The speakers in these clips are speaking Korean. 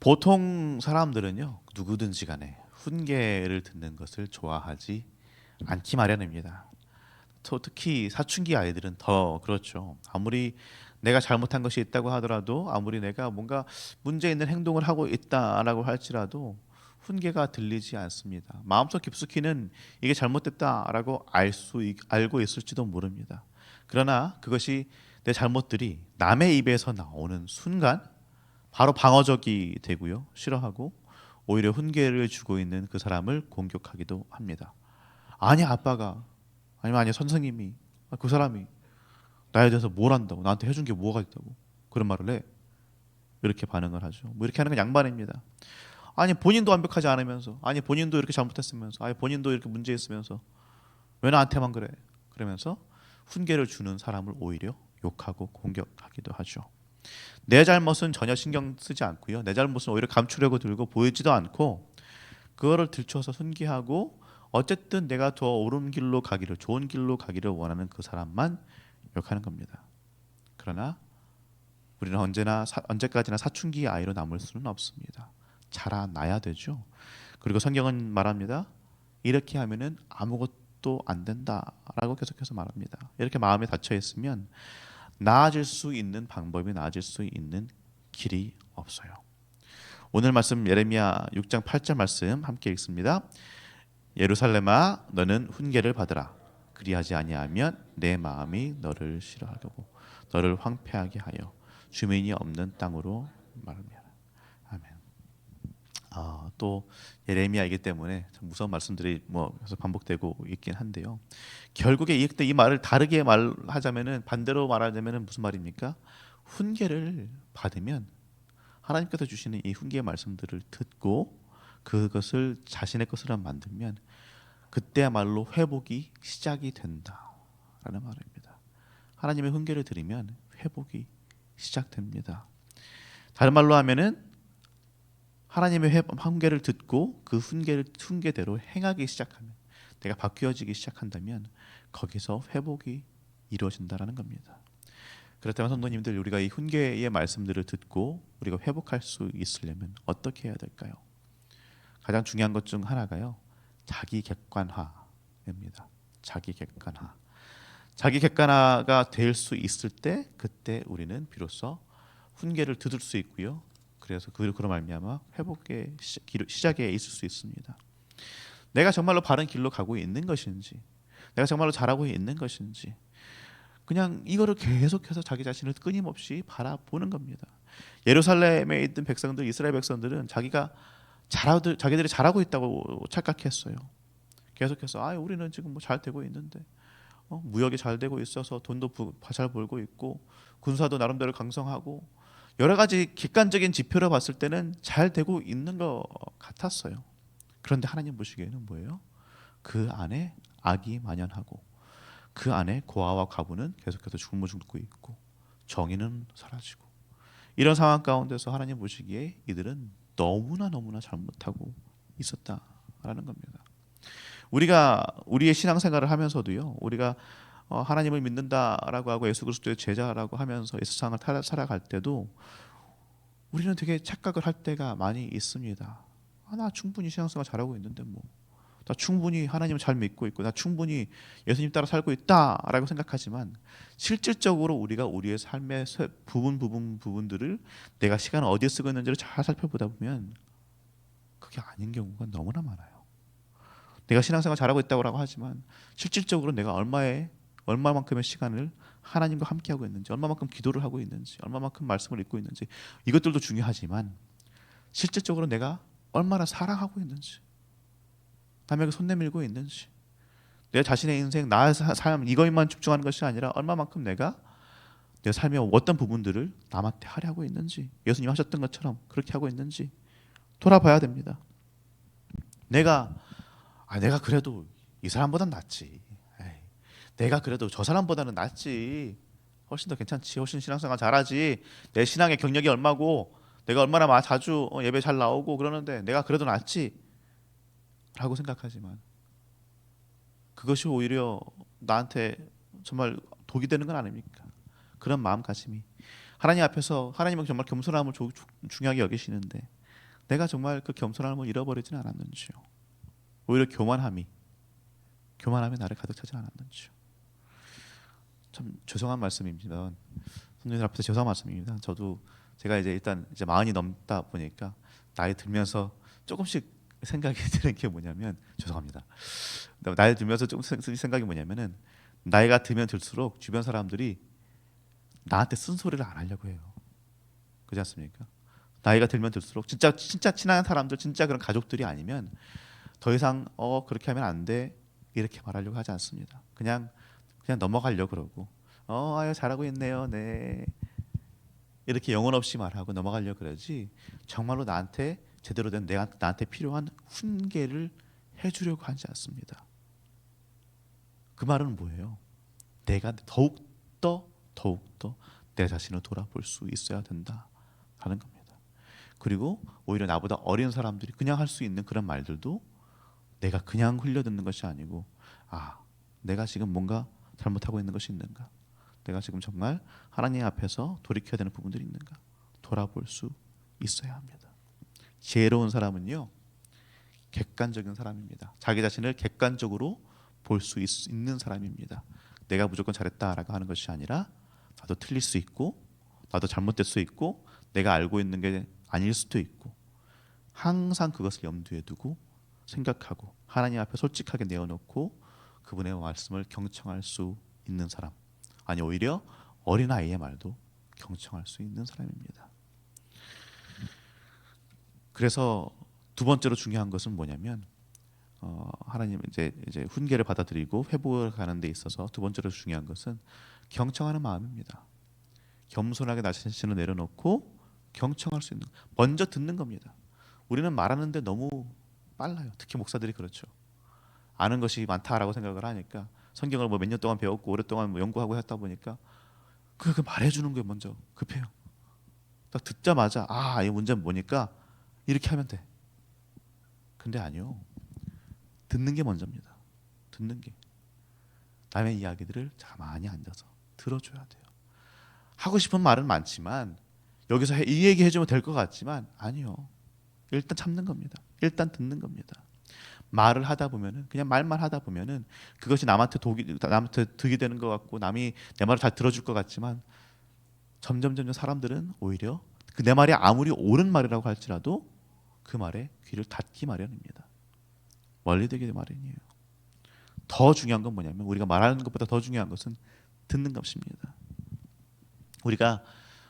보통 사람들은요, 누구든지 간에 훈계를 듣는 것을 좋아하지 않기 마련입니다. 특히 사춘기 아이들은 더 그렇죠. 아무리 내가 잘못한 것이 있다고 하더라도, 아무리 내가 뭔가 문제 있는 행동을 하고 있다라고 할지라도 훈계가 들리지 않습니다. 마음속 깊숙이는 이게 잘못됐다라고 알고 있을지도 모릅니다. 그러나 그것이 내 잘못들이 남의 입에서 나오는 순간 바로 방어적이 되고요. 싫어하고 오히려 훈계를 주고 있는 그 사람을 공격하기도 합니다. 아니 아빠가 아니면 아니 선생님이 그 사람이 나에 대해서 뭘 안다고 나한테 해준 게 뭐가 있다고 그런 말을 해. 이렇게 반응을 하죠. 뭐 이렇게 하는 건 양반입니다. 아니 본인도 완벽하지 않으면서 아니 본인도 이렇게 잘못했으면서 아니 본인도 이렇게 문제 있으면서 왜 나한테만 그래? 그러면서 훈계를 주는 사람을 오히려 욕하고 공격하기도 하죠. 내 잘못은 전혀 신경 쓰지 않고요. 내 잘못은 오히려 감추려고 들고 보이지도 않고 그거를 들춰서 훈계하고 어쨌든 내가 더 옳은 길로 가기를 좋은 길로 가기를 원하는 그 사람만 욕하는 겁니다. 그러나 우리는 언제까지나 사춘기 아이로 남을 수는 없습니다. 자라나야 되죠. 그리고 성경은 말합니다. 이렇게 하면은 아무것도 안 된다라고 계속해서 말합니다. 이렇게 마음에 닫혀 있으면 나아질 수 있는 방법이 나아질 수 있는 길이 없어요. 오늘 말씀 예레미야 6장 8절 말씀 함께 읽습니다. 예루살렘아 너는 훈계를 받으라. 그리하지 아니하면 내 마음이 너를 싫어하고 너를 황폐하게 하여 주민이 없는 땅으로 말하며. 아멘. 또 예레미야이기 때문에 참 무서운 말씀들이 뭐 계속 반복되고 있긴 한데요. 결국에 이 말을 다르게 말하자면은 반대로 말하자면은 무슨 말입니까? 훈계를 받으면 하나님께서 주시는 이 훈계의 말씀들을 듣고 그것을 자신의 것으로 만들면 그때야말로 회복이 시작이 된다라는 말입니다. 하나님의 훈계를 들으면 회복이 시작됩니다. 다른 말로 하면은 하나님의 훈계를 듣고 그 훈계대로 행하기 시작하면 내가 바뀌어지기 시작한다면 거기서 회복이 이루어진다라는 겁니다. 그렇다면 성도님들 우리가 이 훈계의 말씀들을 듣고 우리가 회복할 수 있으려면 어떻게 해야 될까요? 가장 중요한 것 중 하나가요. 자기 객관화입니다. 자기 객관화. 자기 객관화가 될 수 있을 때 그때 우리는 비로소 훈계를 듣을 수 있고요. 그래서 그로 말미암아 회복의 시작에 있을 수 있습니다. 내가 정말로 바른 길로 가고 있는 것인지, 내가 정말로 잘하고 있는 것인지, 그냥 이거를 계속해서 자기 자신을 끊임없이 바라보는 겁니다. 예루살렘에 있던 백성들, 이스라엘 백성들은 자기들이 잘하고 있다고 착각했어요. 계속해서 우리는 지금 뭐 잘 되고 있는데, 무역이 잘 되고 있어서 돈도 잘 벌고 있고, 군사도 나름대로 강성하고, 여러 가지 객관적인 지표로 봤을 때는 잘 되고 있는 것 같았어요. 그런데 하나님 보시기에는 뭐예요? 그 안에 악이 만연하고 그 안에 고아와 과부는 계속해서 죽고 있고 정의는 사라지고 이런 상황 가운데서 하나님 보시기에 이들은 너무나 잘못하고 있었다라는 겁니다. 우리가 우리의 신앙생활을 하면서도요. 우리가 하나님을 믿는다라고 하고 예수 그리스도의 제자라고 하면서 이 세상을 살아갈 때도 우리는 되게 착각을 할 때가 많이 있습니다. 나 충분히 신앙생활 잘하고 있는데 뭐. 나 충분히 하나님을 잘 믿고 있고 나 충분히 예수님 따라 살고 있다라고 생각하지만 실질적으로 우리가 우리의 삶의 부분들을 내가 시간을 어디에 쓰고 있는지를 잘 살펴보다 보면 그게 아닌 경우가 너무나 많아요. 내가 신앙생활 잘하고 있다고 하지만 실질적으로 내가 얼마만큼의 시간을 하나님과 함께하고 있는지, 얼마만큼 기도를 하고 있는지, 얼마만큼 말씀을 읽고 있는지 이것들도 중요하지만 실질적으로 내가 얼마나 사랑하고 있는지, 남에게 손 내밀고 있는지, 내 자신의 인생, 나의 삶 이거에만 집중하는 것이 아니라 얼마만큼 내가 내 삶의 어떤 부분들을 남한테 하려고 있는지, 예수님 하셨던 것처럼 그렇게 하고 있는지 돌아봐야 됩니다. 내가 그래도 이 사람보단 낫지. 에이, 내가 그래도 저 사람보다는 낫지. 훨씬 더 괜찮지. 훨씬 신앙생활 잘하지. 내 신앙의 경력이 얼마고 내가 얼마나 자주 예배 잘 나오고 그러는데 내가 그래도 낫지. 라고 생각하지만 그것이 오히려 나한테 정말 독이 되는 건 아닙니까? 그런 마음가짐이 하나님 앞에서 하나님은 정말 겸손함을 중요하게 여기시는데 내가 정말 그 겸손함을 잃어버리지는 않았는지요. 오히려 교만함이 나를 가득 차지 않았는지요. 참 죄송한 말씀입니다. 성도님들 앞에서 죄송한 말씀입니다. 저도 제가 이제 일단 이제 40이 넘다 보니까 나이 들면서 조금씩 생각이 드는 게 뭐냐면, 죄송합니다. 나이 들면서 조금 생각이 뭐냐면은, 나이가 들면 들수록 주변 사람들이 나한테 쓴소리를 안 하려고 해요. 그렇지 않습니까? 나이가 들면 들수록 진짜 친한 사람들, 진짜 그런 가족들이 아니면 더 이상 그렇게 하면 안 돼 이렇게 말하려고 하지 않습니다. 그냥 넘어가려고 그러고, 아유 잘하고 있네요, 네, 이렇게 영혼 없이 말하고 넘어가려고 그러지, 정말로 나한테 제대로 된 나한테 필요한 훈계를 해주려고 하지 않습니다. 그 말은 뭐예요? 내가 더욱더 내 자신을 돌아볼 수 있어야 된다 하는 겁니다. 그리고 오히려 나보다 어린 사람들이 그냥 할 수 있는 그런 말들도 내가 그냥 흘려듣는 것이 아니고, 내가 지금 뭔가 잘못하고 있는 것이 있는가, 내가 지금 정말 하나님 앞에서 돌이켜야 되는 부분들이 있는가 돌아볼 수 있어야 합니다. 지혜로운 사람은요, 객관적인 사람입니다. 자기 자신을 객관적으로 볼 수 있는 사람입니다. 내가 무조건 잘했다라고 하는 것이 아니라, 나도 틀릴 수 있고, 나도 잘못될 수 있고, 내가 알고 있는 게 아닐 수도 있고, 항상 그것을 염두에 두고 생각하고 하나님 앞에 솔직하게 내어놓고 그분의 말씀을 경청할 수 있는 사람, 아니 오히려 어린아이의 말도 경청할 수 있는 사람입니다. 그래서 두 번째로 중요한 것은 뭐냐면, 하나님 이제 훈계를 받아들이고 회복을 가는 데 있어서 두 번째로 중요한 것은 경청하는 마음입니다. 겸손하게 나 자신을 내려놓고 경청할 수 있는, 먼저 듣는 겁니다. 우리는 말하는데 너무 빨라요. 특히 목사들이 그렇죠. 아는 것이 많다라고 생각을 하니까, 성경을 뭐 몇 년 동안 배웠고 오랫동안 뭐 연구하고 했다 보니까 그 말해주는 게 먼저 급해요. 딱 듣자마자 이 문제는 뭐니까 이렇게 하면 돼. 근데 아니요. 듣는 게 먼저입니다. 듣는 게. 남의 이야기들을 가만히 앉아서 들어줘야 돼요. 하고 싶은 말은 많지만, 여기서 이 얘기 해주면 될 것 같지만 아니요. 일단 참는 겁니다. 일단 듣는 겁니다. 말을 하다 보면은, 그냥 말만 하다 보면은 그것이 남한테 득이 되는 것 같고, 남이 내 말을 잘 들어줄 것 같지만, 점점 사람들은 오히려 그 내 말이 아무리 옳은 말이라고 할지라도 그 말에 귀를 닫기 마련입니다. 멀리 되기 마련이에요. 더 중요한 건 뭐냐면, 우리가 말하는 것보다 더 중요한 것은 듣는 것입니다. 우리가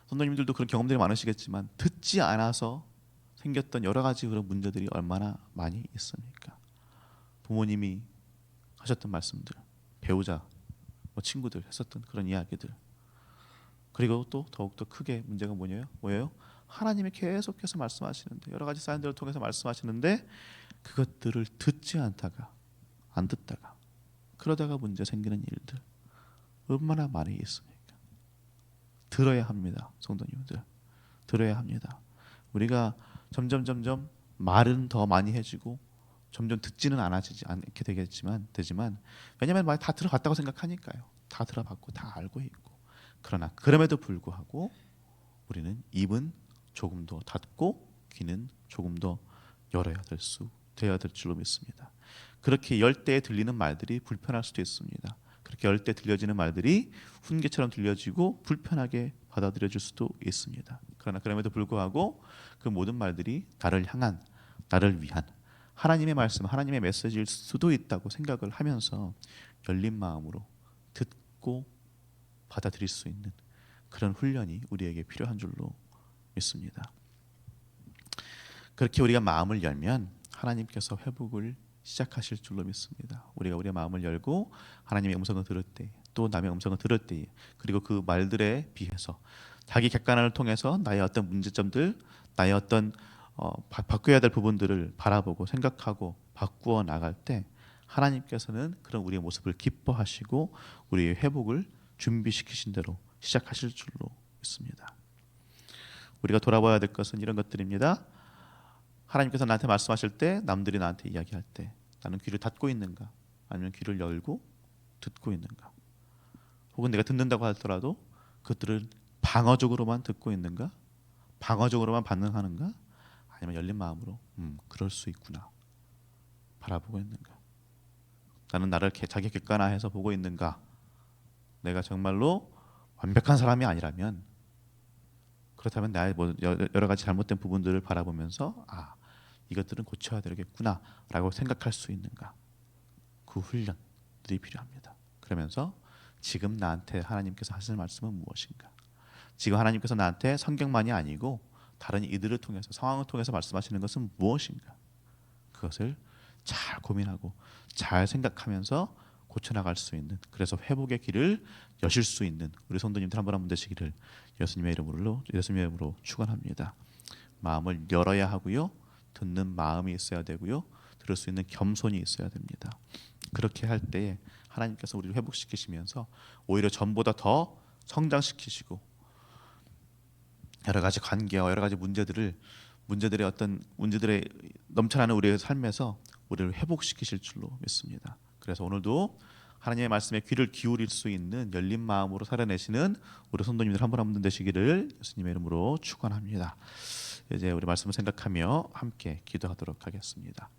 선생님들도 그런 경험들이 많으시겠지만, 듣지 않아서 생겼던 여러 가지 그런 문제들이 얼마나 많이 있습니까? 부모님이 하셨던 말씀들, 배우자, 친구들 했었던 그런 이야기들, 그리고 또 더욱더 크게 문제가 뭐예요? 하나님이 계속해서 말씀하시는데, 여러 가지 사인들을 통해서 말씀하시는데 그것들을 듣지 않다가, 안 듣다가, 그러다가 문제 생기는 일들 얼마나 많이 있습니까? 들어야 합니다. 성도님들, 들어야 합니다. 우리가 점점 말은 더 많이 해지고 점점 듣지는 않게 되지만, 왜냐하면 말 다 들어봤다고 생각하니까요. 다 들어봤고 다 알고 있고. 그러나 그럼에도 불구하고 우리는 입은 조금 더 닫고 귀는 조금 더 되어야 될 줄로 믿습니다. 그렇게 열 때 들리는 말들이 불편할 수도 있습니다. 그렇게 열 때 들려지는 말들이 훈계처럼 들려지고 불편하게 받아들여질 수도 있습니다. 그러나 그럼에도 불구하고 그 모든 말들이 나를 향한, 나를 위한 하나님의 말씀, 하나님의 메시지일 수도 있다고 생각을 하면서 열린 마음으로 듣고 받아들일 수 있는 그런 훈련이 우리에게 필요한 줄로 믿습니다. 그렇게 우리가 마음을 열면 하나님께서 회복을 시작하실 줄로 믿습니다. 우리가 우리의 마음을 열고 하나님의 음성을 들을 때, 또 남의 음성을 들을 때, 그리고 그 말들에 비해서 자기 객관화를 통해서 나의 어떤 문제점들, 나의 어떤 바꿔야 될 부분들을 바라보고 생각하고 바꾸어 나갈 때, 하나님께서는 그런 우리의 모습을 기뻐하시고 우리의 회복을 준비시키신 대로 시작하실 줄로 믿습니다. 우리가 돌아봐야 될 것은 이런 것들입니다. 하나님께서 나한테 말씀하실 때, 남들이 나한테 이야기할 때 나는 귀를 닫고 있는가, 아니면 귀를 열고 듣고 있는가, 혹은 내가 듣는다고 하더라도 그것들을 방어적으로만 듣고 있는가, 방어적으로만 반응하는가, 아니면 열린 마음으로 그럴 수 있구나 바라보고 있는가? 나는 나를 자기 객관화해서 보고 있는가? 내가 정말로 완벽한 사람이 아니라면 그렇다면 나의 뭐 여러 가지 잘못된 부분들을 바라보면서 이것들은 고쳐야 되겠구나라고 생각할 수 있는가? 그 훈련들이 필요합니다. 그러면서 지금 나한테 하나님께서 하시는 말씀은 무엇인가? 지금 하나님께서 나한테 성경만이 아니고 다른 이들을 통해서 상황을 통해서 말씀하시는 것은 무엇인가? 그것을 잘 고민하고 잘 생각하면서 고쳐나갈 수 있는, 그래서 회복의 길을 여실 수 있는 우리 성도님들 한 분 한 분 되시기를 예수님의 이름으로 축원합니다. 마음을 열어야 하고요, 듣는 마음이 있어야 되고요, 들을 수 있는 겸손이 있어야 됩니다. 그렇게 할 때에 하나님께서 우리를 회복시키시면서 오히려 전보다 더 성장시키시고 여러 가지 관계와 여러 가지 문제들의 넘쳐나는 우리의 삶에서 우리를 회복시키실 줄로 믿습니다. 그래서 오늘도 하나님의 말씀에 귀를 기울일 수 있는 열린 마음으로 살아내시는 우리 성도님들 한 분 한 분 되시기를 예수님의 이름으로 축원합니다. 이제 우리 말씀을 생각하며 함께 기도하도록 하겠습니다.